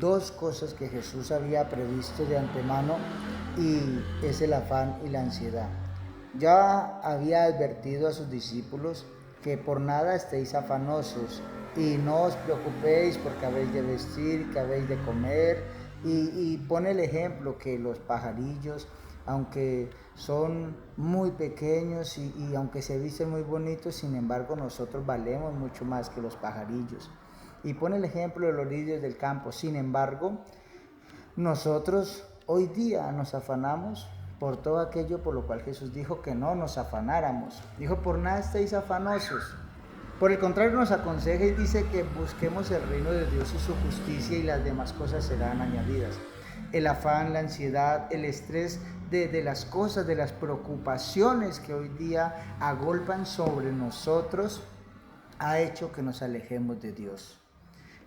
dos cosas que Jesús había previsto de antemano, y es el afán y la ansiedad. Ya había advertido a sus discípulos que por nada estéis afanosos y no os preocupéis porque habéis de vestir, que habéis de comer, y pone el ejemplo que los pajarillos, aunque son muy pequeños y aunque se visten muy bonitos, sin embargo nosotros valemos mucho más que los pajarillos. Y pone el ejemplo de los lirios del campo. Sin embargo, nosotros hoy día nos afanamos por todo aquello por lo cual Jesús dijo que no nos afanáramos. Dijo, por nada estéis afanosos. Por el contrario, nos aconseja y dice que busquemos el reino de Dios y su justicia, y las demás cosas serán añadidas. El afán, la ansiedad, el estrés de las cosas, de las preocupaciones que hoy día agolpan sobre nosotros, ha hecho que nos alejemos de Dios.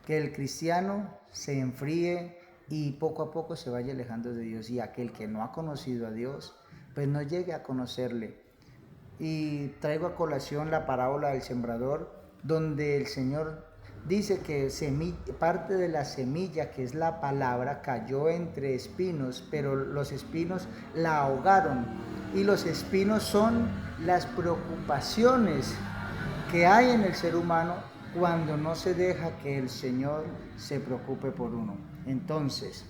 Que el cristiano se enfríe y poco a poco se vaya alejando de Dios, y aquel que no ha conocido a Dios, pues no llegue a conocerle. Y traigo a colación la parábola del sembrador, donde el Señor dice que parte de la semilla, que es la palabra, cayó entre espinos, pero los espinos la ahogaron. Y los espinos son las preocupaciones que hay en el ser humano cuando no se deja que el Señor se preocupe por uno. Entonces,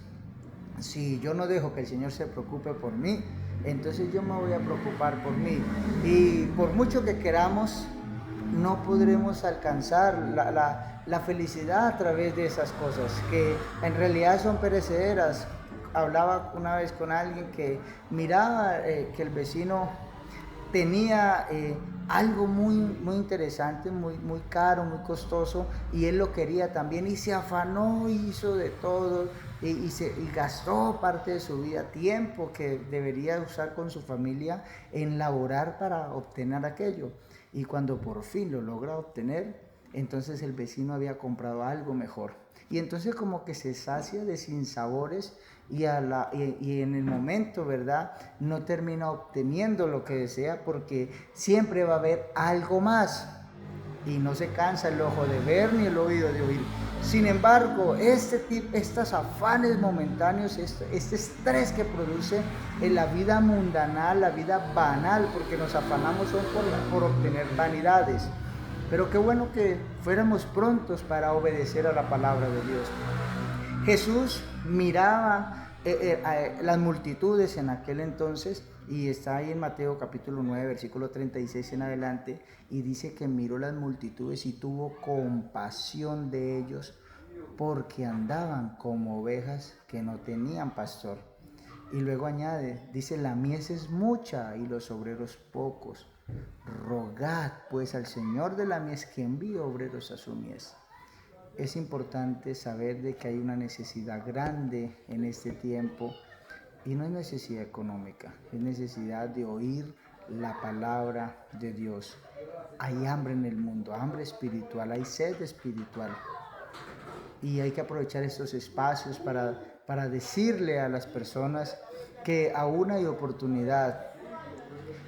si yo no dejo que el Señor se preocupe por mí, entonces yo me voy a preocupar por mí. Y por mucho que queramos, no podremos alcanzar la felicidad a través de esas cosas, que en realidad son perecederas. Hablaba una vez con alguien que miraba que el vecino tenía algo muy interesante, muy caro, muy costoso, y él lo quería también, y se afanó, hizo de todo, y gastó parte de su vida, tiempo que debería usar con su familia en laborar para obtener aquello. Y cuando por fin lo logra obtener, entonces el vecino había comprado algo mejor. Y entonces como que se sacia de sinsabores, y en el momento, ¿verdad?, no termina obteniendo lo que desea, porque siempre va a haber algo más. Y no se cansa el ojo de ver ni el oído de oír. Sin embargo, estos afanes momentáneos, este estrés que produce en la vida mundanal, la vida banal, porque nos afanamos son por obtener vanidades. Pero qué bueno que fuéramos prontos para obedecer a la palabra de Dios. Jesús miraba las multitudes en aquel entonces, y está ahí en Mateo capítulo 9, versículo 36 en adelante, y dice que miró las multitudes y tuvo compasión de ellos, porque andaban como ovejas que no tenían pastor. Y luego añade, dice, la mies es mucha y los obreros pocos. Rogad pues al Señor de la mies que envíe obreros a su mies. Es importante saber de que hay una necesidad grande en este tiempo, y no es necesidad económica, es necesidad de oír la palabra de Dios. Hay hambre en el mundo, hambre espiritual, hay sed espiritual, y hay que aprovechar estos espacios para decirle a las personas que aún hay oportunidad,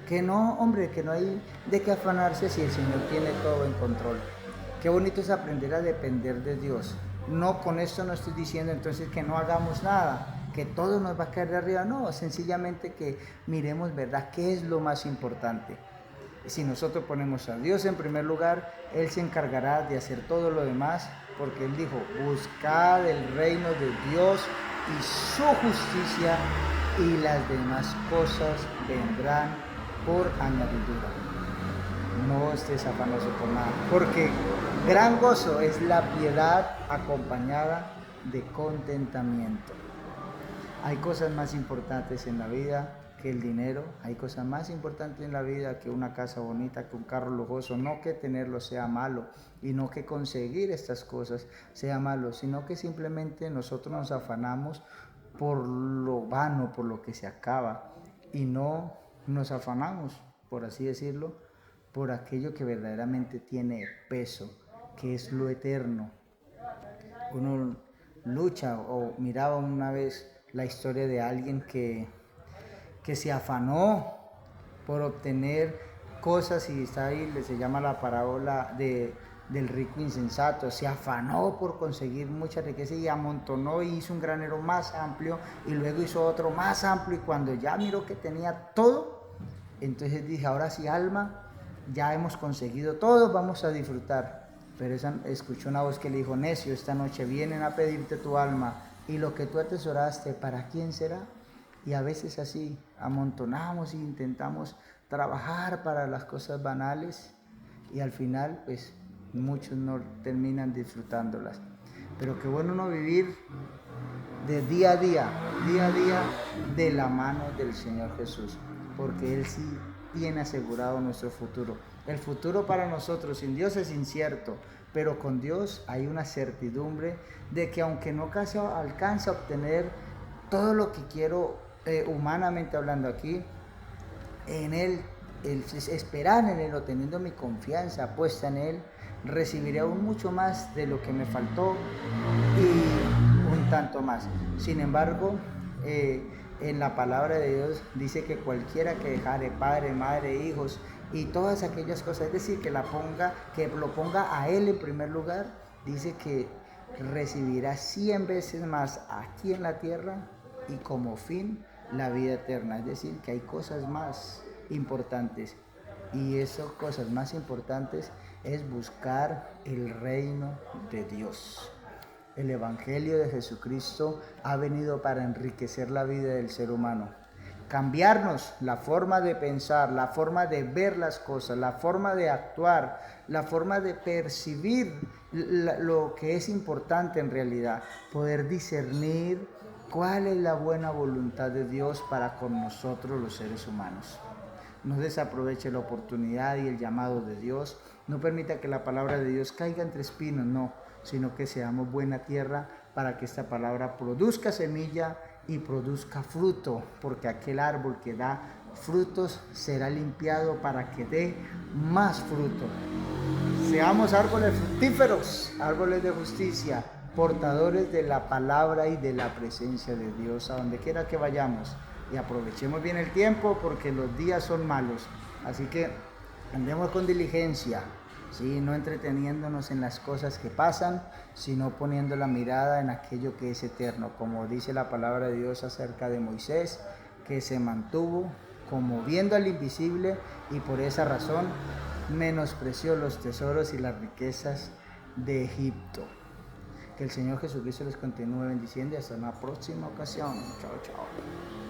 que no, hombre, que no hay de qué afanarse si el Señor tiene todo en control. Qué bonito es aprender a depender de Dios. No, con esto no estoy diciendo entonces que no hagamos nada, que todo nos va a caer de arriba. No, sencillamente que miremos, ¿verdad?, qué es lo más importante. Si nosotros ponemos a Dios en primer lugar, Él se encargará de hacer todo lo demás, porque Él dijo, buscad el reino de Dios y su justicia, y las demás cosas vendrán por añadidura. No estés afanoso por nada, porque gran gozo es la piedad acompañada de contentamiento. Hay cosas más importantes en la vida que el dinero, hay cosas más importantes en la vida que una casa bonita, que un carro lujoso. No que tenerlo sea malo, y no que conseguir estas cosas sea malo, sino que simplemente nosotros nos afanamos por lo vano, por lo que se acaba, y no nos afanamos, por así decirlo, por aquello que verdaderamente tiene peso, que es lo eterno. Uno lucha, o miraba una vez la historia de alguien que se afanó por obtener cosas, y está ahí, se llama la parábola del rico insensato. Se afanó por conseguir mucha riqueza y amontonó y hizo un granero más amplio y luego hizo otro más amplio, y cuando ya miró que tenía todo, entonces dije, ahora sí, alma, ya hemos conseguido todo, vamos a disfrutar. Pero escuchó una voz que le dijo, necio, esta noche vienen a pedirte tu alma, y lo que tú atesoraste, ¿para quién será? Y a veces así amontonamos e intentamos trabajar para las cosas banales, y al final pues muchos no terminan disfrutándolas. Pero qué bueno no vivir de día a día, de la mano del Señor Jesús, porque Él sí tiene asegurado nuestro futuro. El futuro para nosotros sin Dios es incierto, pero con Dios hay una certidumbre de que aunque no alcance a obtener todo lo que quiero humanamente hablando aquí, en Él, esperar en Él o teniendo mi confianza puesta en Él, recibiré aún mucho más de lo que me faltó y un tanto más. Sin embargo, en la palabra de Dios dice que cualquiera que dejare padre, madre, hijos y todas aquellas cosas, es decir, que lo ponga a Él en primer lugar, dice que recibirá 100 veces más aquí en la tierra y como fin la vida eterna. Es decir, que hay cosas más importantes, y esas cosas más importantes es buscar el reino de Dios. El Evangelio de Jesucristo ha venido para enriquecer la vida del ser humano, cambiarnos la forma de pensar, la forma de ver las cosas, la forma de actuar, la forma de percibir lo que es importante en realidad, poder discernir cuál es la buena voluntad de Dios para con nosotros los seres humanos. No desaproveche la oportunidad y el llamado de Dios. No permita que la palabra de Dios caiga entre espinos, no, sino que seamos buena tierra para que esta palabra produzca semilla y produzca fruto, porque aquel árbol que da frutos será limpiado para que dé más fruto. Seamos árboles fructíferos, árboles de justicia, portadores de la palabra y de la presencia de Dios a donde quiera que vayamos. Y aprovechemos bien el tiempo porque los días son malos. Así que andemos con diligencia, ¿sí? No entreteniéndonos en las cosas que pasan, sino poniendo la mirada en aquello que es eterno. Como dice la palabra de Dios acerca de Moisés, que se mantuvo como viendo al invisible y por esa razón menospreció los tesoros y las riquezas de Egipto. Que el Señor Jesucristo les continúe bendiciendo y hasta una próxima ocasión. Chao, chao.